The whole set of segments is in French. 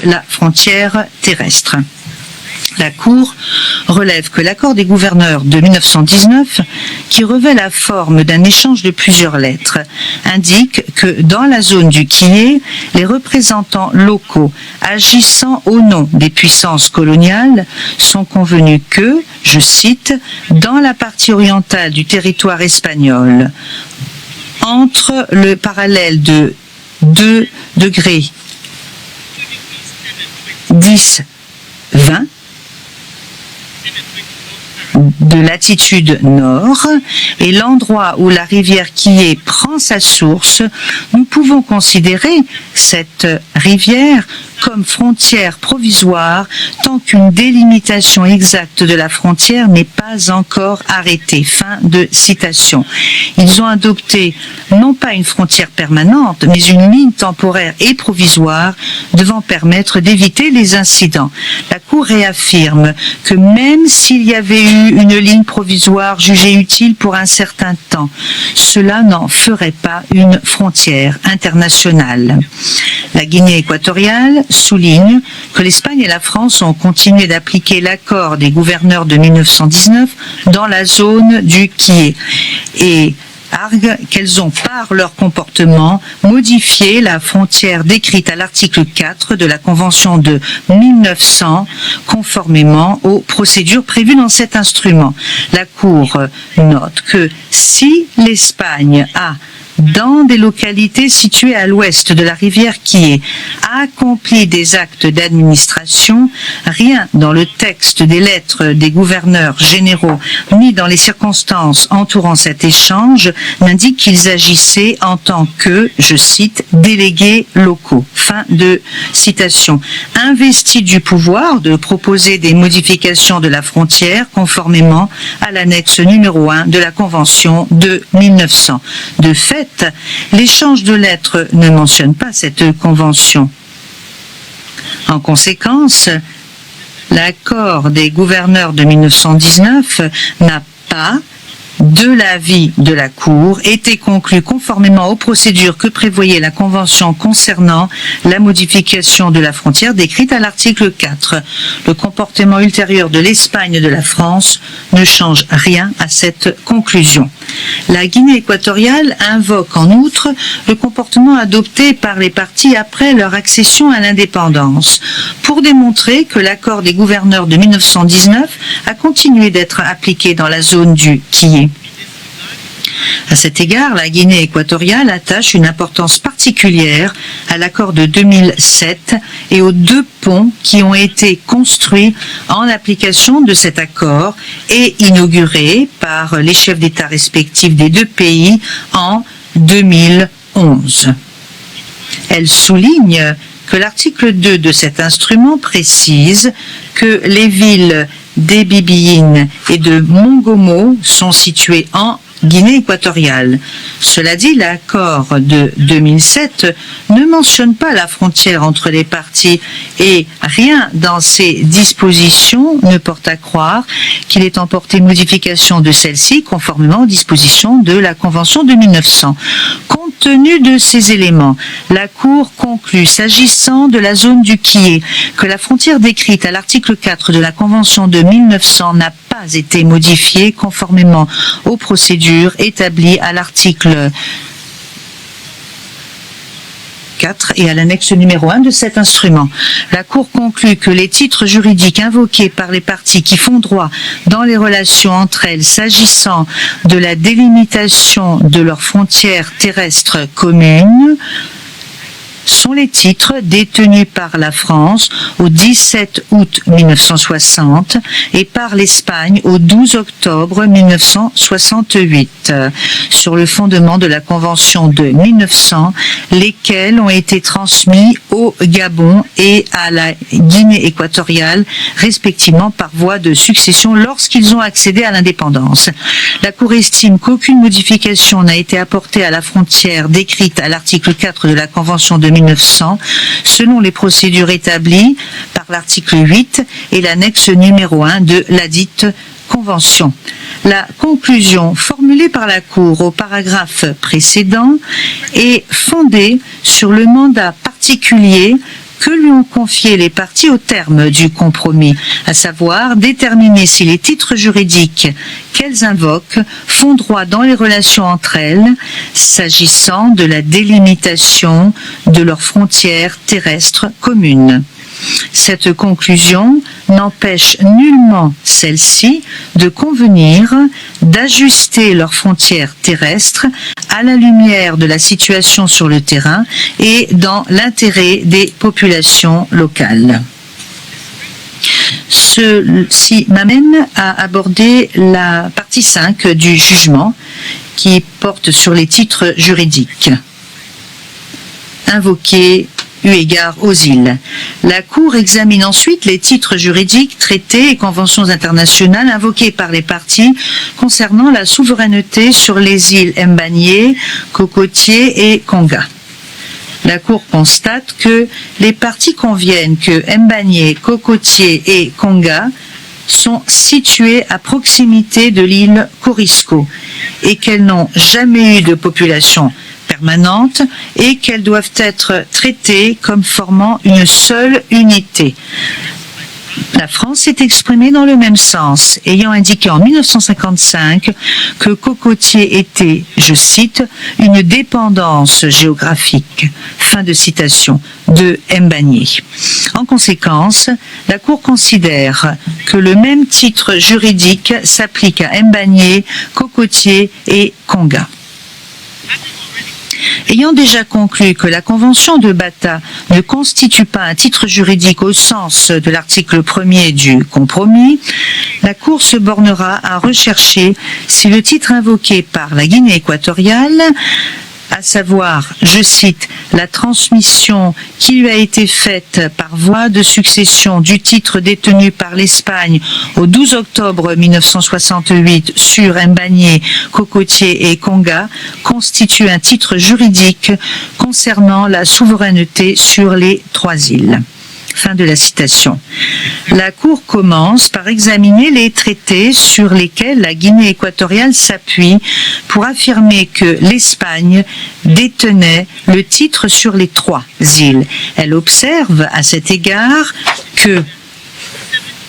la frontière terrestre. La Cour relève que l'accord des gouverneurs de 1919, qui revêt la forme d'un échange de plusieurs lettres, indique que dans la zone du Quillet, les représentants locaux agissant au nom des puissances coloniales sont convenus que, je cite, dans la partie orientale du territoire espagnol, entre le parallèle de 2 degrés 10-20 de latitude nord et l'endroit où la rivière Quillet prend sa source, nous pouvons considérer cette rivière comme frontière provisoire tant qu'une délimitation exacte de la frontière n'est pas encore arrêtée. Fin de citation. Ils ont adopté non pas une frontière permanente, mais une ligne temporaire et provisoire devant permettre d'éviter les incidents. La Cour réaffirme que même s'il y avait eu une ligne provisoire jugée utile pour un certain temps, cela n'en ferait pas une frontière internationale. La Guinée équatoriale souligne que l'Espagne et la France ont continué d'appliquer l'accord des gouverneurs de 1919 dans la zone du Quillet et arguent qu'elles ont, par leur comportement, modifié la frontière décrite à l'article 4 de la Convention de 1900, conformément aux procédures prévues dans cet instrument. La Cour note que si l'Espagne a, dans des localités situées à l'ouest de la rivière Quillet, accompli des actes d'administration, rien dans le texte des lettres des gouverneurs généraux ni dans les circonstances entourant cet échange n'indique qu'ils agissaient en tant que, je cite, délégués locaux. Fin de citation. Investis du pouvoir de proposer des modifications de la frontière conformément à l'annexe numéro 1 de la Convention de 1900. De fait, l'échange de lettres ne mentionne pas cette convention. En conséquence, l'accord des gouverneurs de 1919 n'a pas, de l'avis de la Cour, été conclu conformément aux procédures que prévoyait la Convention concernant la modification de la frontière décrite à l'article 4. Le comportement ultérieur de l'Espagne et de la France ne change rien à cette conclusion. La Guinée équatoriale invoque en outre le comportement adopté par les partis après leur accession à l'indépendance pour démontrer que l'accord des gouverneurs de 1919 a continué d'être appliqué dans la zone du Quillet. À cet égard, la Guinée équatoriale attache une importance particulière à l'accord de 2007 et aux 2 ponts qui ont été construits en application de cet accord et inaugurés par les chefs d'État respectifs des 2 pays en 2011. Elle souligne que l'article 2 de cet instrument précise que les villes d'Ebibiyin et de Mongomo sont situées en Guinée équatoriale. Cela dit, l'accord de 2007 ne mentionne pas la frontière entre les parties et rien dans ces dispositions ne porte à croire qu'il ait emporté modification de celle-ci conformément aux dispositions de la Convention de 1900. Compte tenu de ces éléments, la Cour conclut, s'agissant de la zone du Quillet, que la frontière décrite à l'article 4 de la Convention de 1900 n'a pas été modifiée conformément aux procédures établies à l'article 4 et à l'annexe numéro 1 de cet instrument. La Cour conclut que les titres juridiques invoqués par les parties qui font droit dans les relations entre elles s'agissant de la délimitation de leurs frontières terrestres communes sont les titres détenus par la France au 17 août 1960 et par l'Espagne au 12 octobre 1968, sur le fondement de la Convention de 1900, lesquels ont été transmis au Gabon et à la Guinée équatoriale, respectivement par voie de succession lorsqu'ils ont accédé à l'indépendance. La Cour estime qu'aucune modification n'a été apportée à la frontière décrite à l'article 4 de la Convention de 1900, selon les procédures établies par l'article 8 et l'annexe numéro 1 de ladite Convention. La conclusion formulée par la Cour au paragraphe précédent est fondée sur le mandat particulier que lui ont confié les parties au terme du compromis, à savoir déterminer si les titres juridiques qu'elles invoquent font droit dans les relations entre elles, s'agissant de la délimitation de leurs frontières terrestres communes. Cette conclusion n'empêche nullement celles-ci de convenir d'ajuster leurs frontières terrestres à la lumière de la situation sur le terrain et dans l'intérêt des populations locales. Ceci m'amène à aborder la partie 5 du jugement qui porte sur les titres juridiques invoqués eu égard aux îles. La Cour examine ensuite les titres juridiques, traités et conventions internationales invoqués par les parties concernant la souveraineté sur les îles Mbanyé, Cocotier et Konga. La Cour constate que les parties conviennent que Mbanyé, Cocotier et Konga sont situées à proximité de l'île Corisco et qu'elles n'ont jamais eu de population permanente et qu'elles doivent être traitées comme formant une seule unité. La France s'est exprimée dans le même sens, ayant indiqué en 1955 que Cocotier était, je cite, une dépendance géographique, fin de citation, de Mbanyé. En conséquence, la Cour considère que le même titre juridique s'applique à Mbanyé, Cocotier et Konga. Ayant déjà conclu que la Convention de Bata ne constitue pas un titre juridique au sens de l'article 1er du compromis, la Cour se bornera à rechercher si le titre invoqué par la Guinée équatoriale, à savoir, je cite, la transmission qui lui a été faite par voie de succession du titre détenu par l'Espagne au 12 octobre 1968 sur Mbanyé, Cocotier et Konga, constitue un titre juridique concernant la souveraineté sur les 3 îles. Fin de la citation. La Cour commence par examiner les traités sur lesquels la Guinée équatoriale s'appuie pour affirmer que l'Espagne détenait le titre sur les 3 îles. Elle observe à cet égard que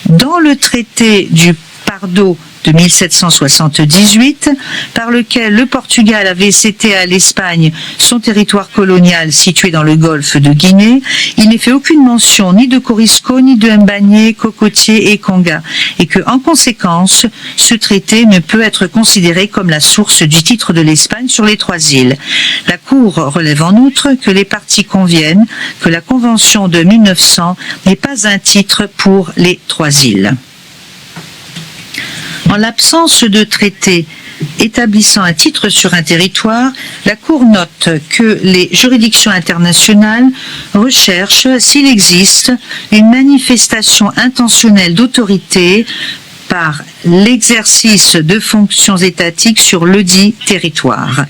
dans le traité du Pardo de 1778, par lequel le Portugal avait cédé à l'Espagne son territoire colonial situé dans le golfe de Guinée, il n'est fait aucune mention ni de Corisco, ni de Mbanyé, Cocotier et Konga, et que, en conséquence, ce traité ne peut être considéré comme la source du titre de l'Espagne sur les 3 îles. La Cour relève en outre que les parties conviennent que la Convention de 1900 n'est pas un titre pour les 3 îles. En l'absence de traité établissant un titre sur un territoire, la Cour note que les juridictions internationales recherchent s'il existe une manifestation intentionnelle d'autorité par l'exercice de fonctions étatiques sur ledit territoire.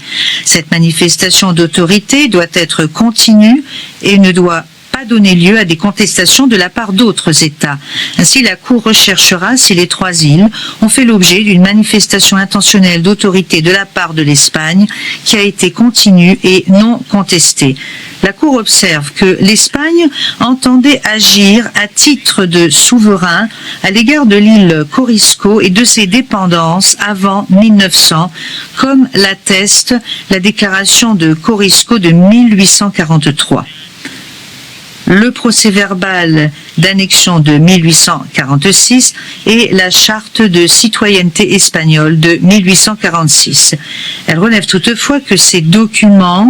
Cette manifestation d'autorité doit être continue et ne doit pas donner lieu à des contestations de la part d'autres États. Ainsi, la Cour recherchera si les 3 îles ont fait l'objet d'une manifestation intentionnelle d'autorité de la part de l'Espagne qui a été continue et non contestée. La Cour observe que l'Espagne entendait agir à titre de souverain à l'égard de l'île Corisco et de ses dépendances avant 1900, comme l'atteste la déclaration de Corisco de 1843. Le procès-verbal d'annexion de 1846 et la charte de citoyenneté espagnole de 1846. Elle relève toutefois que ces documents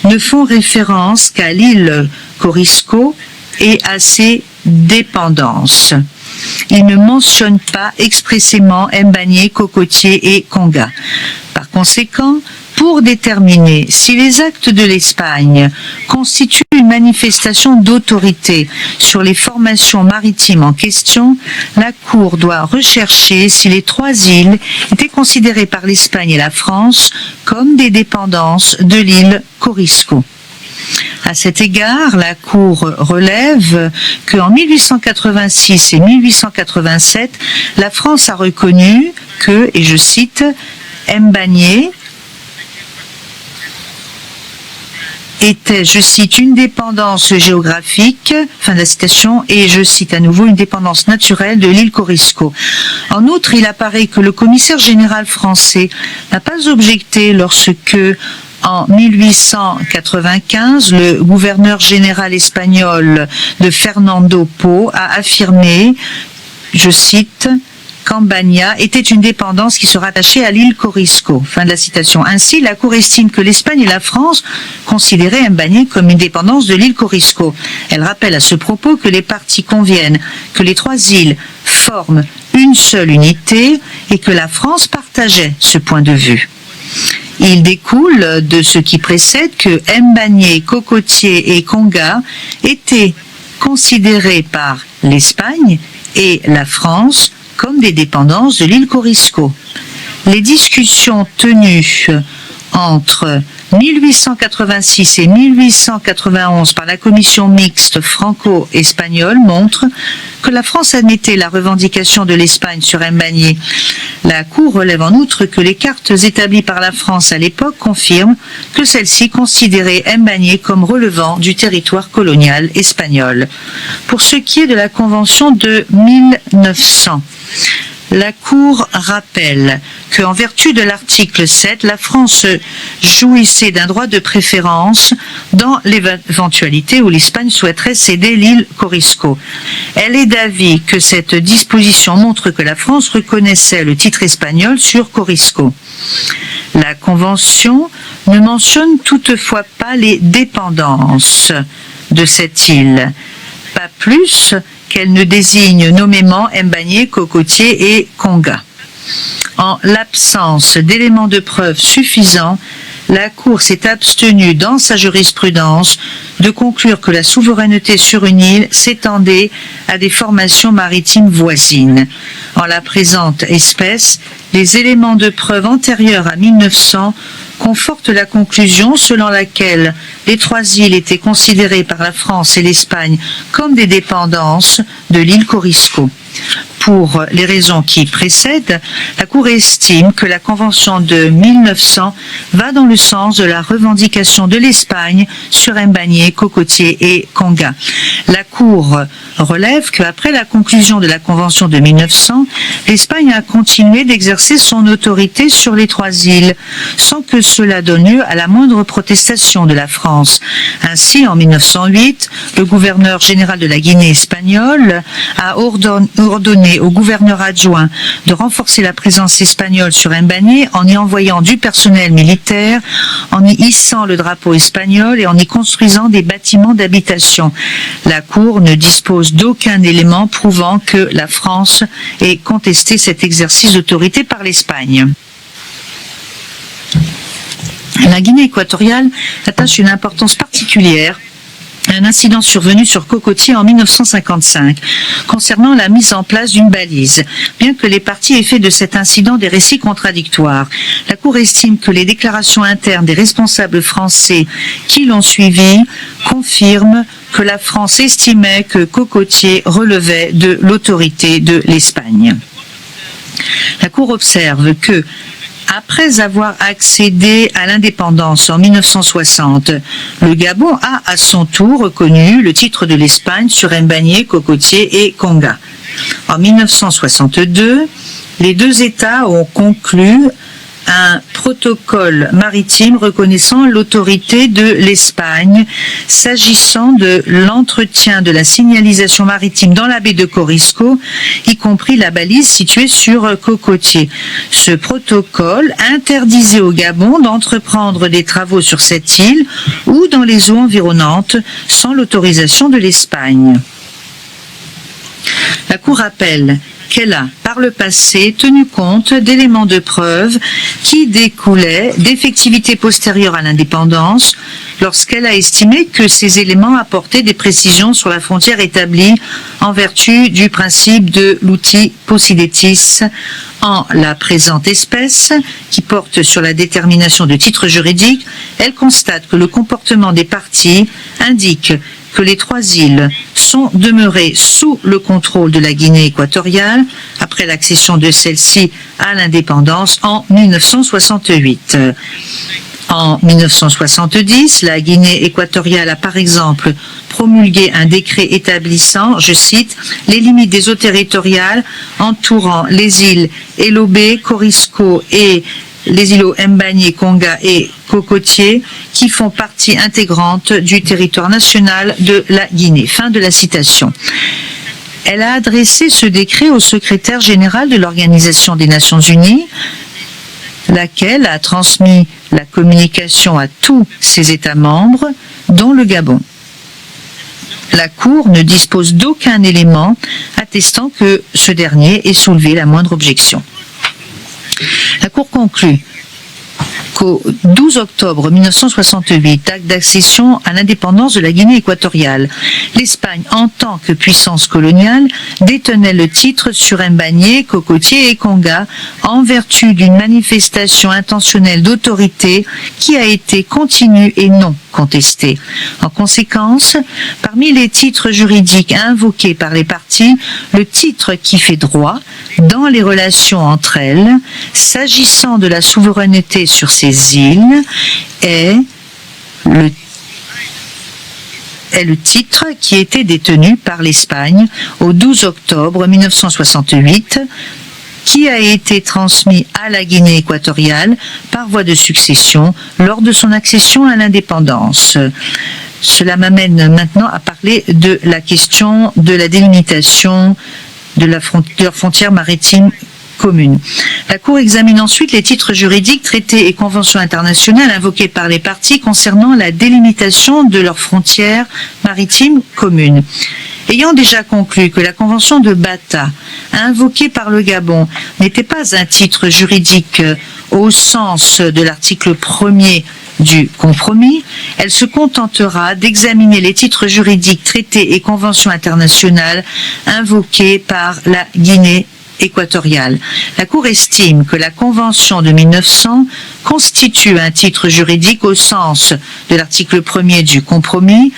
ne font référence qu'à l'île Corisco et à ses dépendances. Ils ne mentionnent pas expressément Mbanyé, Cocotier et Konga. Par conséquent, pour déterminer si les actes de l'Espagne constituent une manifestation d'autorité sur les formations maritimes en question, la Cour doit rechercher si les 3 îles étaient considérées par l'Espagne et la France comme des dépendances de l'île Corisco. À cet égard, la Cour relève qu'en 1886 et 1887, la France a reconnu que, et je cite, Mbanyé, était, je cite, une dépendance géographique, fin de la citation, et je cite à nouveau, une dépendance naturelle de l'île Corisco. En outre, il apparaît que le commissaire général français n'a pas objecté lorsque, en 1895, le gouverneur général espagnol de Fernando Po a affirmé, je cite, qu'Embagna était une dépendance qui se rattachait à l'île Corisco. Fin de la citation. Ainsi, la Cour estime que l'Espagne et la France considéraient Mbagné comme une dépendance de l'île Corisco. Elle rappelle à ce propos que les parties conviennent que les trois îles forment une seule unité et que la France partageait ce point de vue. Il découle de ce qui précède que Mbagné, Cocotier et Conga étaient considérés par l'Espagne et la France comme des dépendances de l'île Corisco. Les discussions tenues entre 1886 et 1891 par la commission mixte franco-espagnole montrent que la France admettait la revendication de l'Espagne sur Mbagné. La Cour relève en outre que les cartes établies par la France à l'époque confirment que celle-ci considérait Mbagné comme relevant du territoire colonial espagnol. Pour ce qui est de la Convention de 1900, la Cour rappelle qu'en vertu de l'article 7, la France jouissait d'un droit de préférence dans l'éventualité où l'Espagne souhaiterait céder l'île Corisco. Elle est d'avis que cette disposition montre que la France reconnaissait le titre espagnol sur Corisco. La Convention ne mentionne toutefois pas les dépendances de cette île, pas plus qu'elle ne désigne nommément Mbagné, Cocotier et Conga. En l'absence d'éléments de preuve suffisants, la Cour s'est abstenue dans sa jurisprudence de conclure que la souveraineté sur une île s'étendait à des formations maritimes voisines. En la présente espèce, les éléments de preuve antérieurs à 1900 confortent la conclusion selon laquelle les trois îles étaient considérées par la France et l'Espagne comme des dépendances de l'île Corisco. Pour les raisons qui précèdent, la Cour estime que la Convention de 1900 va dans le sens de la revendication de l'Espagne sur Mbagné, Cocotier et Conga. La Cour relève qu'après la conclusion de la Convention de 1900, l'Espagne a continué d'exercer son autorité sur les trois îles, sans que cela donne lieu à la moindre protestation de la France. Ainsi, en 1908, le gouverneur général de la Guinée espagnole a ordonné au gouverneur adjoint de renforcer la présence espagnole sur Mbagné en y envoyant du personnel militaire, en y hissant le drapeau espagnol et en y construisant des bâtiments d'habitation. La Cour ne dispose d'aucun élément prouvant que la France ait contesté cet exercice d'autorité par l'Espagne. La Guinée équatoriale attache une importance particulière à un incident survenu sur Cocotier en 1955 concernant la mise en place d'une balise. Bien que les parties aient fait de cet incident des récits contradictoires, la Cour estime que les déclarations internes des responsables français qui l'ont suivi confirment que la France estimait que Cocotier relevait de l'autorité de l'Espagne. La Cour observe que, après avoir accédé à l'indépendance en 1960, le Gabon a à son tour reconnu le titre de l'Espagne sur Mbagné, Cocotier et Conga. En 1962, les deux États ont conclu un protocole maritime reconnaissant l'autorité de l'Espagne s'agissant de l'entretien de la signalisation maritime dans la baie de Corisco, y compris la balise située sur Cocotier. Ce protocole interdisait au Gabon d'entreprendre des travaux sur cette île ou dans les eaux environnantes sans l'autorisation de l'Espagne. La Cour rappelle qu'elle a, par le passé, tenu compte d'éléments de preuve qui découlaient d'effectivité postérieure à l'indépendance lorsqu'elle a estimé que ces éléments apportaient des précisions sur la frontière établie en vertu du principe de l'uti possidetis. En la présente espèce, qui porte sur la détermination de titres juridiques, elle constate que le comportement des parties indique que les trois îles sont demeurées sous le contrôle de la Guinée équatoriale après l'accession de celle-ci à l'indépendance en 1968. En 1970, la Guinée équatoriale a par exemple promulgué un décret établissant, je cite, les limites des eaux territoriales entourant les îles Elobé, Corisco et les îlots Mbagné, Konga et Cocotier qui font partie intégrante du territoire national de la Guinée. Fin de la citation. Elle a adressé ce décret au secrétaire général de l'Organisation des Nations Unies, laquelle a transmis la communication à tous ses États membres, dont le Gabon. La Cour ne dispose d'aucun élément attestant que ce dernier ait soulevé la moindre objection. La Cour conclut qu'au 12 octobre 1968, acte d'accession à l'indépendance de la Guinée équatoriale, l'Espagne, en tant que puissance coloniale, détenait le titre sur Mbagné, Cocotier et Konga en vertu d'une manifestation intentionnelle d'autorité qui a été continue et non contestée. En conséquence, parmi les titres juridiques invoqués par les parties, le titre qui fait droit dans les relations entre elles, s'agissant de la souveraineté sur ces îles, est le titre qui était détenu par l'Espagne au 12 octobre 1968, qui a été transmis à la Guinée équatoriale par voie de succession lors de son accession à l'indépendance. Cela m'amène maintenant à parler de la question de la délimitation de leur frontière maritime commune. La Cour examine ensuite les titres juridiques, traités et conventions internationales invoqués par les parties concernant la délimitation de leurs frontières maritimes communes. Ayant déjà conclu que la convention de Bata, invoquée par le Gabon, n'était pas un titre juridique au sens de l'article 1er du compromis, elle se contentera d'examiner les titres juridiques, traités et conventions internationales invoqués par la Guinée équatoriale. La Cour estime que la Convention de 1900 constitue un titre juridique au sens de l'article 1er du compromis,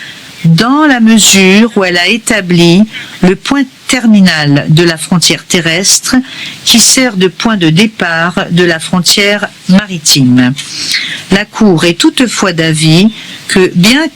dans la mesure où elle a établi le point terminal de la frontière terrestre qui sert de point de départ de la frontière maritime. La Cour est toutefois d'avis que, bien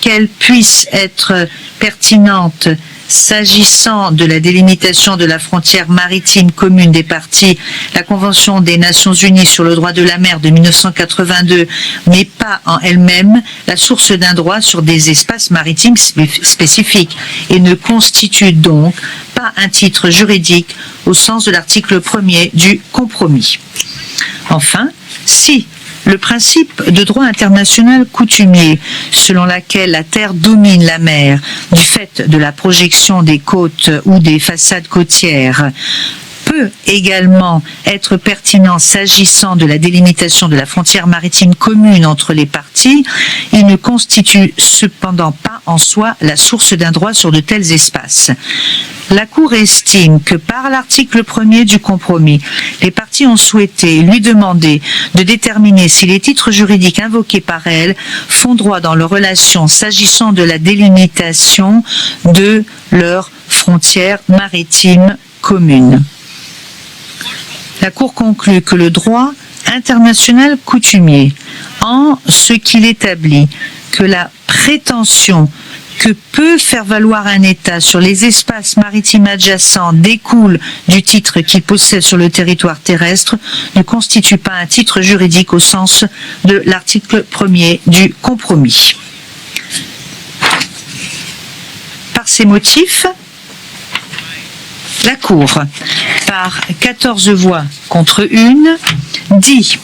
qu'elle puisse être pertinente s'agissant de la délimitation de la frontière maritime commune des parties, la Convention des Nations Unies sur le droit de la mer de 1982 n'est pas en elle-même la source d'un droit sur des espaces maritimes spécifiques et ne constitue donc pas un titre juridique au sens de l'article 1er du compromis. Enfin, si le principe de droit international coutumier, selon lequel la terre domine la mer du fait de la projection des côtes ou des façades côtières, peut également être pertinent s'agissant de la délimitation de la frontière maritime commune entre les parties, il ne constitue cependant pas en soi la source d'un droit sur de tels espaces. La Cour estime que par l'article 1er du compromis, les parties ont souhaité lui demander de déterminer si les titres juridiques invoqués par elle font droit dans leurs relations s'agissant de la délimitation de leur frontière maritime commune. La Cour conclut que le droit international coutumier, en ce qu'il établit que la prétention que peut faire valoir un État sur les espaces maritimes adjacents découle du titre qu'il possède sur le territoire terrestre, ne constitue pas un titre juridique au sens de l'article 1er du compromis. Par ces motifs, la Cour, par 14 voix contre 1, dit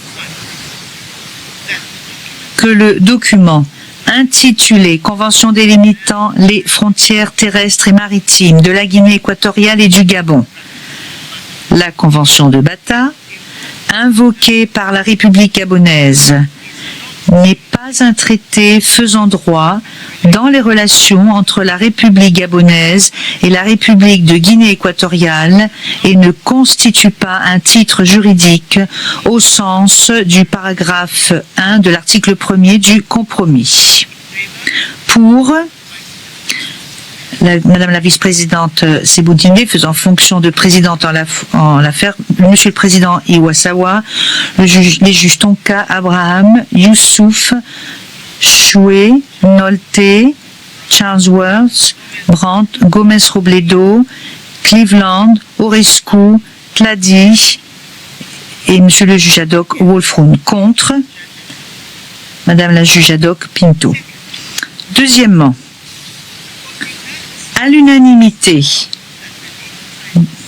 que le document intitulé « Convention délimitant les frontières terrestres et maritimes de la Guinée équatoriale et du Gabon », la Convention de Bata, invoquée par la République gabonaise, n'est pas un traité faisant droit dans les relations entre la République gabonaise et la République de Guinée équatoriale et ne constitue pas un titre juridique au sens du paragraphe 1 de l'article 1er du compromis. Pour Madame la vice-présidente Sebutinde faisant fonction de présidente en l'affaire, Monsieur le président Iwasawa, les juges Tonka, Abraham, Youssouf, Choué, Nolte, Charlesworth, Brandt, Gomez-Robledo, Cleveland, Orescu, Tladi et Monsieur le juge ad hoc Wolfroun. Contre, Madame la juge ad hoc Pinto. Deuxièmement, à l'unanimité,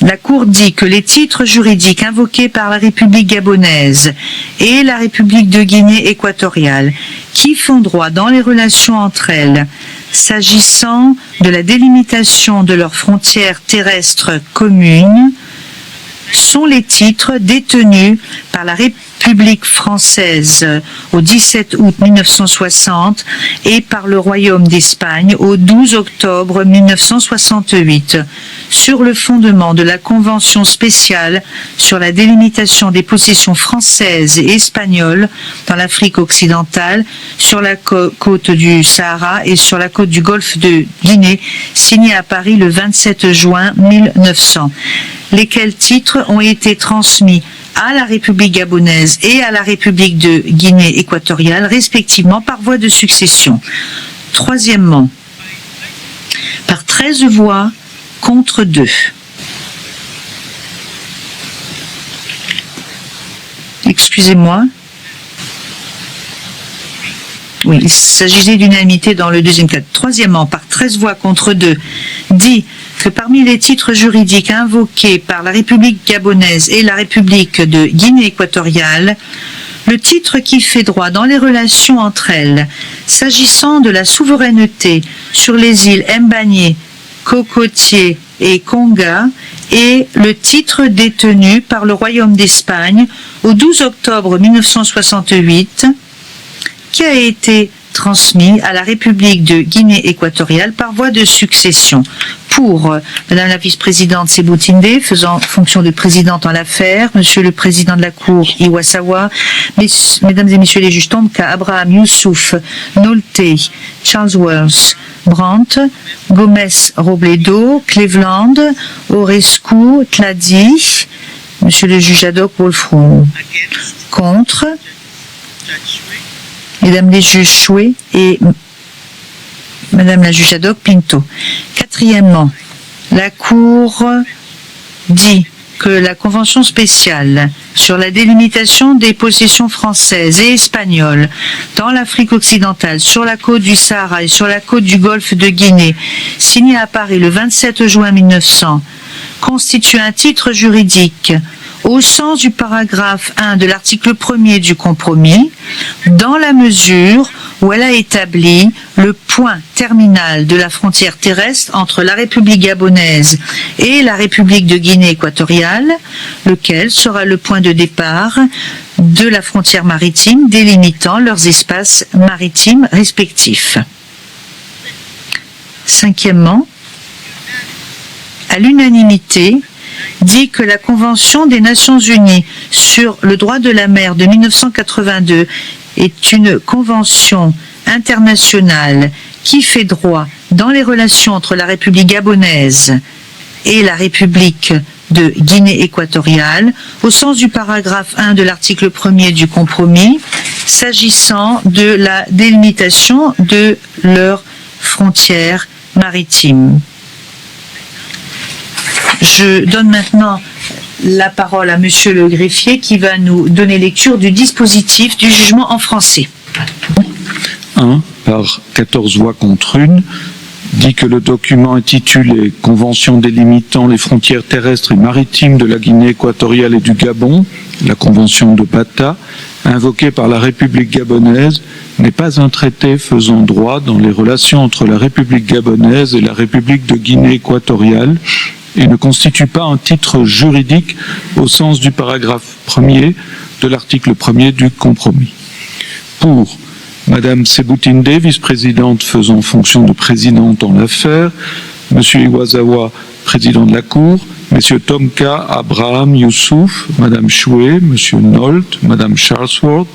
la Cour dit que les titres juridiques invoqués par la République gabonaise et la République de Guinée équatoriale, qui font droit dans les relations entre elles, s'agissant de la délimitation de leurs frontières terrestres communes, sont les titres détenus par la République française au 17 août 1960 et par le Royaume d'Espagne au 12 octobre 1968, sur le fondement de la Convention spéciale sur la délimitation des possessions françaises et espagnoles dans l'Afrique occidentale, sur la côte du Sahara et sur la côte du Golfe de Guinée, signée à Paris le 27 juin 1900. Lesquels titres ont été transmis à la République gabonaise et à la République de Guinée équatoriale, respectivement par voie de succession. Troisièmement, par 13 voix contre 2. Excusez-moi. Oui, il s'agissait d'unanimité dans le deuxième cas. Troisièmement, par 13 voix contre 2, dit que parmi les titres juridiques invoqués par la République gabonaise et la République de Guinée équatoriale, le titre qui fait droit dans les relations entre elles, s'agissant de la souveraineté sur les îles Mbagné, Cocotier et Conga, est le titre détenu par le Royaume d'Espagne au 12 octobre 1968, qui a été transmis à la République de Guinée équatoriale par voie de succession. Pour Madame la vice-présidente Sebutinde, faisant fonction de présidente en l'affaire, Monsieur le président de la Cour Iwasawa, Mesdames et Messieurs les juges Tonka, Abraham, Youssouf, Nolte, Charlesworth, Brandt, Gomez-Robledo, Cleveland, Orescu, Tladi, Monsieur le juge ad hoc Wolfroun. Contre, Mesdames les juges Choué et Madame la juge ad hoc Pinto. Quatrièmement, la Cour dit que la Convention spéciale sur la délimitation des possessions françaises et espagnoles dans l'Afrique occidentale, sur la côte du Sahara et sur la côte du Golfe de Guinée, signée à Paris le 27 juin 1900, constitue un titre juridique au sens du paragraphe 1 de l'article 1er du compromis, dans la mesure où elle a établi le point terminal de la frontière terrestre entre la République gabonaise et la République de Guinée équatoriale, lequel sera le point de départ de la frontière maritime délimitant leurs espaces maritimes respectifs. Cinquièmement, à l'unanimité, dit que la Convention des Nations Unies sur le droit de la mer de 1982 est une convention internationale qui fait droit dans les relations entre la République gabonaise et la République de Guinée équatoriale, au sens du paragraphe 1 de l'article 1er du compromis, s'agissant de la délimitation de leurs frontières maritimes. Je donne maintenant la parole à Monsieur le greffier qui va nous donner lecture du dispositif du jugement en français. 1. Par 14 voix contre 1, dit que le document intitulé « Convention délimitant les frontières terrestres et maritimes de la Guinée équatoriale et du Gabon », la Convention de Bata, invoquée par la République gabonaise, n'est pas un traité faisant droit dans les relations entre la République gabonaise et la République de Guinée équatoriale, et ne constitue pas un titre juridique au sens du paragraphe 1er de l'article 1er du compromis. Pour Madame Sebutinde, vice-présidente faisant fonction de présidente en l'affaire, Monsieur Iwasawa, président de la Cour, Messieurs Tonka, Abraham, Youssouf, Madame Choué, Monsieur Nolte, Madame Charlesworth,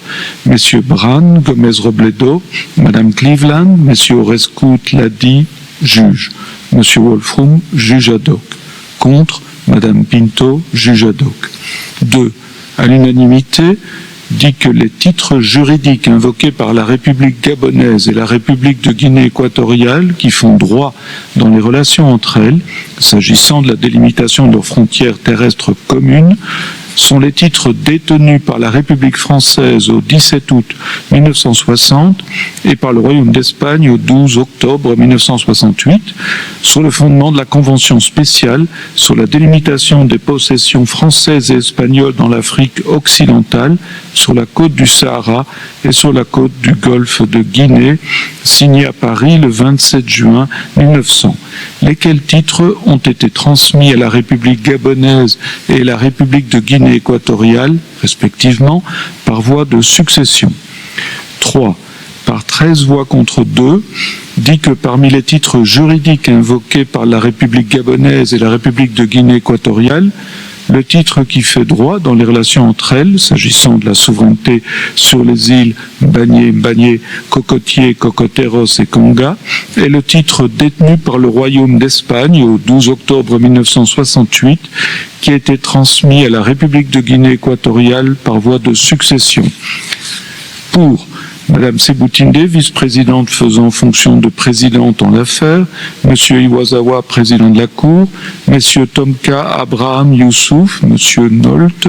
Messieurs Brandt, Gomez-Robledo, Madame Cleveland, Messieurs Orescu, Tladi, juge. M. Wolfrum, juge ad hoc. Contre, Mme Pinto, juge ad hoc. 2. À l'unanimité, dit que les titres juridiques invoqués par la République gabonaise et la République de Guinée équatoriale, qui font droit dans les relations entre elles, s'agissant de la délimitation de leurs frontières terrestres communes, sont les titres détenus par la République française au 17 août 1960 et par le Royaume d'Espagne au 12 octobre 1968, sur le fondement de la Convention spéciale sur la délimitation des possessions françaises et espagnoles dans l'Afrique occidentale, sur la côte du Sahara et sur la côte du Golfe de Guinée, signée à Paris le 27 juin 1900, lesquels titres ont été transmis à la République gabonaise et à la République de Guinée équatoriale, respectivement, par voie de succession. 3. Par 13 voix contre 2, dit que parmi les titres juridiques invoqués par la République gabonaise et la République de Guinée équatoriale, le titre qui fait droit dans les relations entre elles, s'agissant de la souveraineté sur les îles Mbagné, Mbagné, Cocotier, Cocoteros et Conga, est le titre détenu par le Royaume d'Espagne au 12 octobre 1968, qui a été transmis à la République de Guinée équatoriale par voie de succession. Pour Madame Sebutinde, vice-présidente faisant fonction de présidente en l'affaire, Monsieur Iwasawa, président de la Cour, Messieurs Tomka, Abraham, Youssouf, Monsieur Nolte,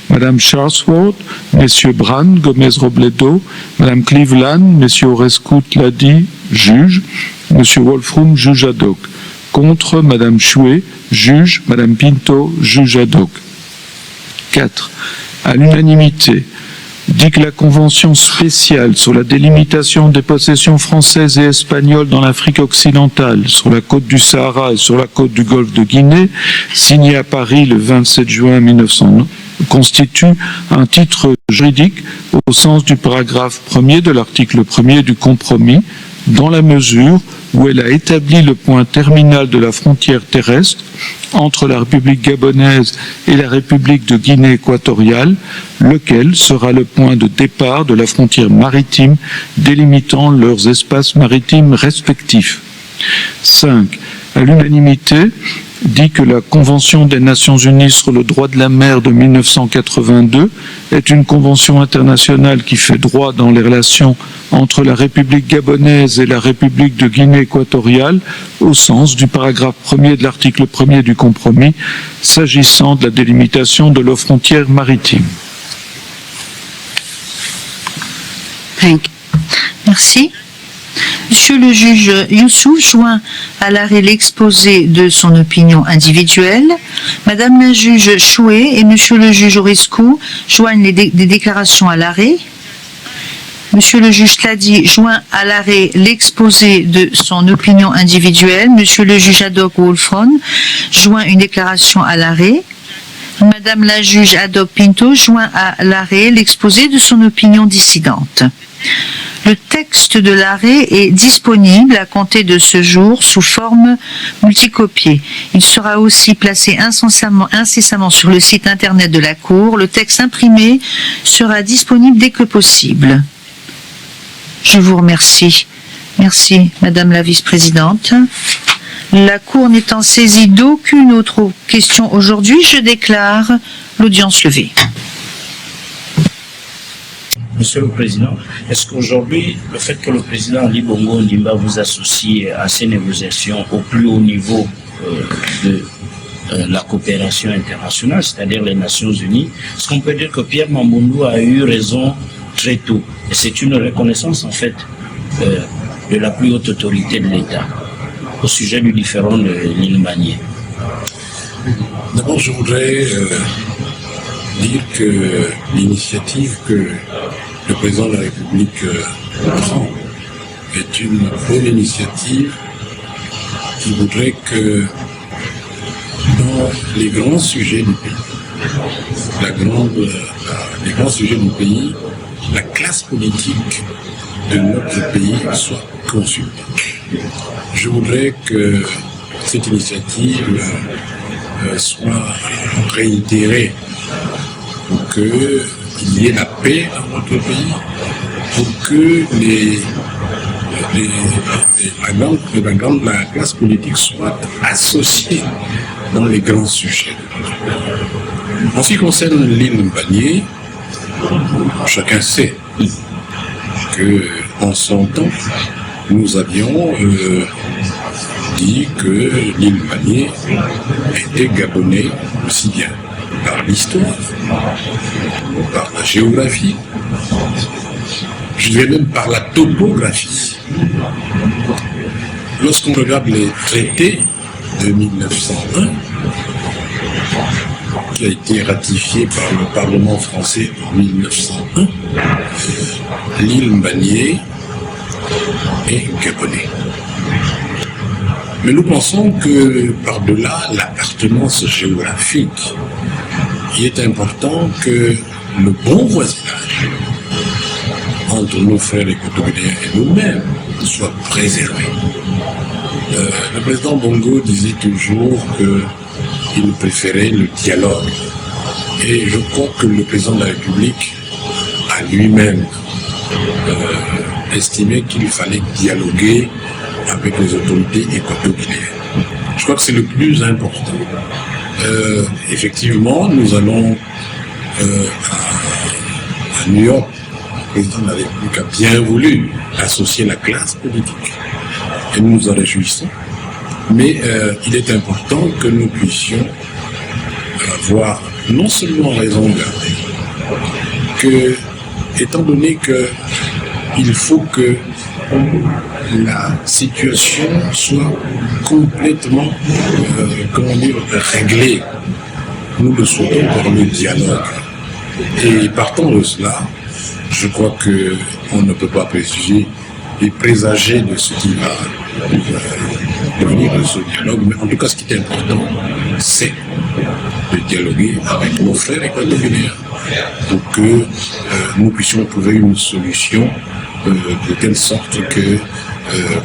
Madame Charlesworth, Messieurs Brand, Gomez Robledo, Madame Cleveland, Messieurs Orescu Tladi, juge, Monsieur Wolfrum, juge ad hoc. Contre, Madame Chouet, juge, Madame Pinto, juge ad hoc. 4. À l'unanimité, dit que la Convention spéciale sur la délimitation des possessions françaises et espagnoles dans l'Afrique occidentale, sur la côte du Sahara et sur la côte du Golfe de Guinée, signée à Paris le 27 juin 1900, constitue un titre juridique au sens du paragraphe 1er de l'article 1er du compromis, dans la mesure où elle a établi le point terminal de la frontière terrestre entre la République gabonaise et la République de Guinée équatoriale, lequel sera le point de départ de la frontière maritime délimitant leurs espaces maritimes respectifs. 5. À l'unanimité, dit que la Convention des Nations Unies sur le droit de la mer de 1982 est une convention internationale qui fait droit dans les relations entre la République gabonaise et la République de Guinée équatoriale au sens du paragraphe 1er de l'article 1er du compromis s'agissant de la délimitation de leurs frontières maritimes. Merci. Monsieur le juge Youssouf joint à l'arrêt l'exposé de son opinion individuelle. Madame la juge Chouet et monsieur le juge Orescu joignent des déclarations à l'arrêt. Monsieur le juge Tladi joint à l'arrêt l'exposé de son opinion individuelle. Monsieur le juge ad hoc Wolfron joint une déclaration à l'arrêt. Madame la juge ad hoc Pinto joint à l'arrêt l'exposé de son opinion dissidente. Le texte de l'arrêt est disponible à compter de ce jour sous forme multicopiée. Il sera aussi placé incessamment sur le site internet de la Cour. Le texte imprimé sera disponible dès que possible. Je vous remercie. Merci, Madame la vice-présidente. La Cour n'étant saisie d'aucune autre question aujourd'hui, je déclare l'audience levée. Monsieur le Président, est-ce qu'aujourd'hui, le fait que le président Ali Bongo Ondimba vous associe à ces négociations au plus haut niveau de la coopération internationale, c'est-à-dire les Nations Unies, est-ce qu'on peut dire que Pierre Mamboundou a eu raison très tôt? Et c'est une reconnaissance, en fait, de la plus haute autorité de l'État au sujet du différend de l'île Mbagné. D'abord, je voudrais dire que l'initiative que le président de la République prend est une bonne initiative qui voudrait que dans les grands sujets du pays, les grands sujets du pays, la classe politique de notre pays soit consultée. Je voudrais que cette initiative soit réitérée pour qu'il y ait la paix dans notre pays, pour que les la classe politique soit associée dans les grands sujets. En ce qui concerne l'île Mbagné, chacun sait que en son temps, nous avions dit que l'île Mbagné était gabonais aussi bien par l'histoire, par la géographie, je dirais même par la topographie. Lorsqu'on regarde les traités de 1901, qui a été ratifié par le Parlement français en 1901, l'île Mbagné est gabonais. Mais nous pensons que par-delà l'appartenance géographique, il est important que le bon voisinage entre nos frères équatoriens et nous-mêmes soit préservé. Le président Bongo disait toujours qu'il préférait le dialogue. Et je crois que le président de la République a lui-même estimé qu'il fallait dialoguer avec les autorités équatoriennes. Je crois que c'est le plus important. Effectivement, nous allons à New York. Le président de la République a bien voulu associer la classe politique. Et nous nous en réjouissons. Mais il est important que nous puissions avoir non seulement raison garder, que, étant donné qu'il faut que la situation soit complètement réglée, nous le souhaitons par le dialogue. Et partant de cela, je crois qu'on ne peut pas préjuger et présager de ce qui va devenir ce dialogue. Mais en tout cas, ce qui est important, c'est de dialoguer avec nos frères équatoriens pour que nous puissions trouver une solution de telle sorte que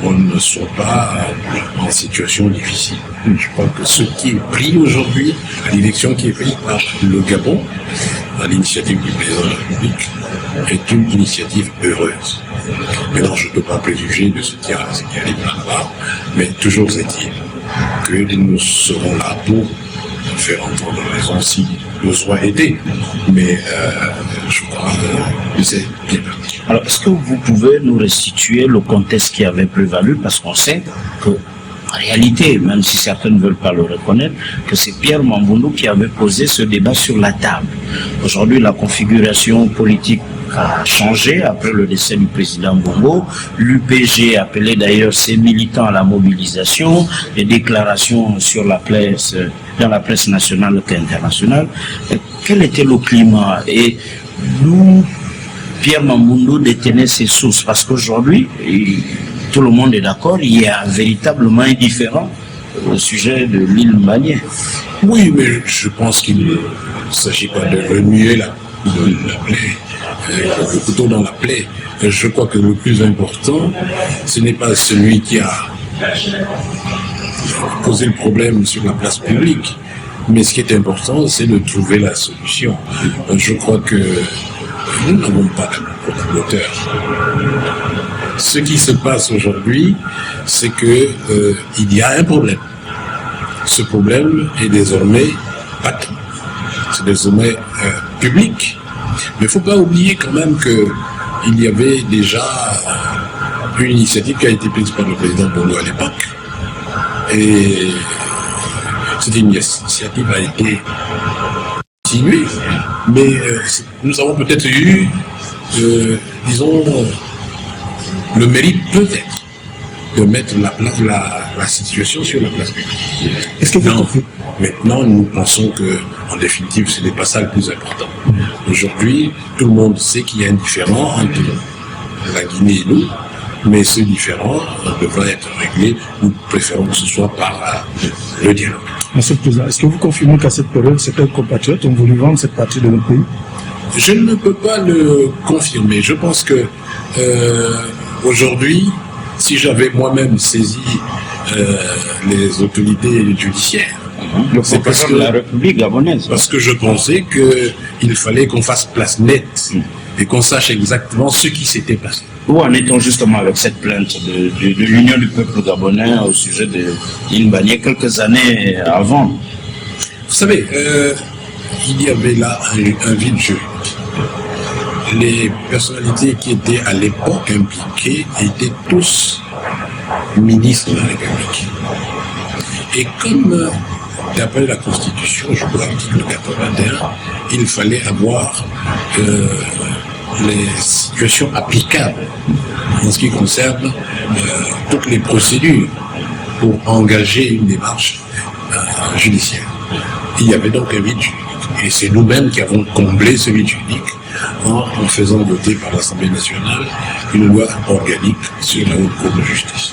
on ne soit pas en situation difficile. Je crois que ce qui est pris aujourd'hui, la direction qui est prise par le Gabon, à l'initiative du président de la République, est une initiative heureuse. Maintenant, je ne peux pas préjuger de ce qui arrive là-bas, mais toujours est-il que nous serons là pour faire entendre raison si besoin était. Mais je crois que c'est bien parti. Alors, est-ce que vous pouvez nous restituer le contexte qui avait prévalu? Parce qu'on sait que, en réalité, même si certains ne veulent pas le reconnaître, que c'est Pierre Mamboundou qui avait posé ce débat sur la table. Aujourd'hui, la configuration politique a changé après le décès du président Bongo. L'UPG appelait d'ailleurs ses militants à la mobilisation, des déclarations sur la presse, dans la presse nationale qu'internationale. Quel était le climat? Et nous, Pierre Mamboundou détenait ses sources, parce qu'aujourd'hui, tout le monde est d'accord, il y a véritablement indifférent au sujet de l'île Mbagné. Oui, mais je pense qu'il ne s'agit pas de remuer la plaie, le couteau dans la plaie. Je crois que le plus important, ce n'est pas celui qui a posé le problème sur la place publique, mais ce qui est important, c'est de trouver la solution. Je crois que nous n'avons pas de moteur. Ce qui se passe aujourd'hui, c'est que il y a un problème. Ce problème est désormais patent. C'est désormais public. Mais il ne faut pas oublier quand même qu'il y avait déjà une initiative qui a été prise par le président Bongo à l'époque. Et cette initiative a été continuée. Mais nous avons peut-être eu, disons, le mérite peut-être de mettre la situation sur la place publique. Est-ce que maintenant, nous pensons que, en définitive, ce n'est pas ça le plus important. Aujourd'hui, tout le monde sait qu'il y a un différend entre la Guinée et nous, mais ce différend devra être réglé. Nous préférons que ce soit par le dialogue. Monsieur le Président, est-ce que vous confirmez qu'à cette période, certains compatriotes ont voulu vendre cette partie de notre pays? Je ne peux pas le confirmer. Je pense que aujourd'hui, si j'avais moi-même saisi les autorités judiciaires, c'est parce que la République gabonaise. Parce que je pensais qu'il fallait qu'on fasse place nette et qu'on sache exactement ce qui s'était passé. Où en est-on justement avec cette plainte de l'Union du peuple gabonais au sujet de Inbagné quelques années avant? Vous savez, il y avait là un vide juridique. Les personnalités qui étaient à l'époque impliquées étaient tous ministres de la République. Et comme, d'après la Constitution, je crois l'article 81, il fallait avoir les situations applicables en ce qui concerne toutes les procédures pour engager une démarche judiciaire. Il y avait donc un vide juridique. Et c'est nous-mêmes qui avons comblé ce vide juridique en faisant voter par l'Assemblée nationale une loi organique sur la Haute Cour de justice.